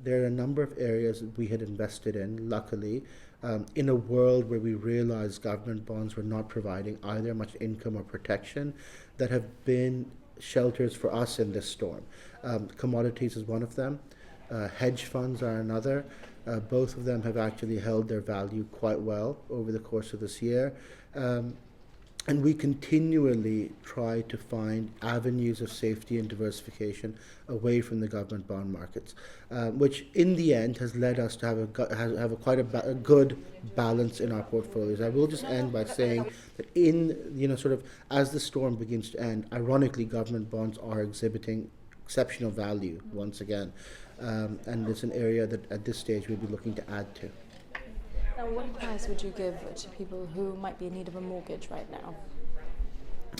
there are a number of areas that we had invested in, luckily, in a world where we realized government bonds were not providing either much income or protection, that have been shelters for us in this storm. Commodities is one of them. Hedge funds are another. Both of them have actually held their value quite well over the course of this year. And we continually try to find avenues of safety and diversification away from the government bond markets, which in the end has led us to have a good balance in our portfolios. I will just end by saying that sort of as the storm begins to end, ironically, government bonds are exhibiting exceptional value once again, and it's an area that at this stage we'll be looking to add to. Now, what advice would you give to people who might be in need of a mortgage right now?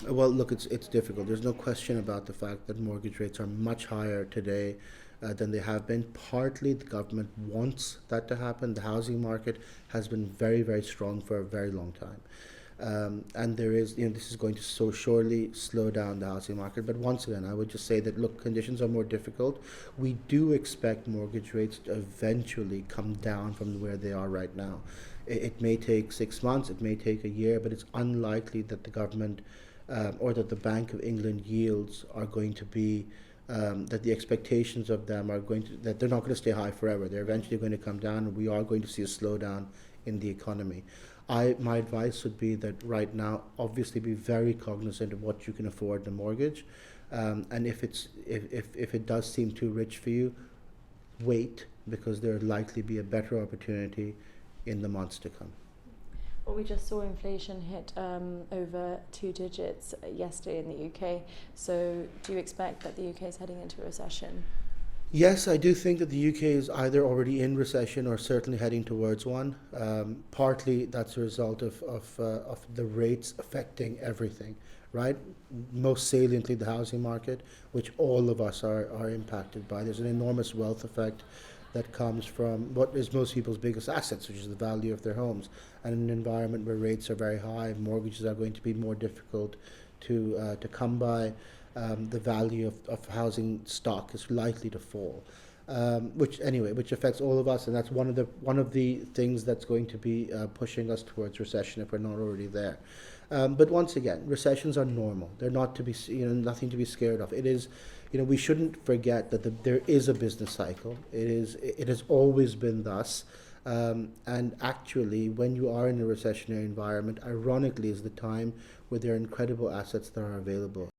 Well, look, it's difficult. There's no question about the fact that mortgage rates are much higher today than they have been. Partly, the government wants that to happen. The housing market has been very, very strong for a very long time. And there is, this is going to so surely slow down the housing market. But once again, I would just say that, look, conditions are more difficult. We do expect mortgage rates to eventually come down from where they are right now. It may take 6 months, it may take a year, but it's unlikely that the government or that the Bank of England yields are going to be, that the expectations of them are that they're not going to stay high forever. They're eventually going to come down, and we are going to see a slowdown in the economy. My advice would be that right now, obviously, be very cognizant of what you can afford in a mortgage, and if it does seem too rich for you, wait, because there will likely be a better opportunity in the months to come. Well, we just saw inflation hit over 2 digits yesterday in the UK. So, do you expect that the UK is heading into a recession? Yes, I do think that the UK is either already in recession or certainly heading towards one. Partly that's a result of the rates affecting everything, right? Most saliently the housing market, which all of us are impacted by. There's an enormous wealth effect that comes from what is most people's biggest assets, which is the value of their homes. And in an environment where rates are very high, mortgages are going to be more difficult to come by. The value of housing stock is likely to fall, which affects all of us, and that's one of the things that's going to be pushing us towards recession if we're not already there. But once again, recessions are normal. They're not to be, nothing to be scared of. It is, we shouldn't forget that there is a business cycle. It has always been thus. And actually, when you are in a recessionary environment, ironically, is the time where there are incredible assets that are available.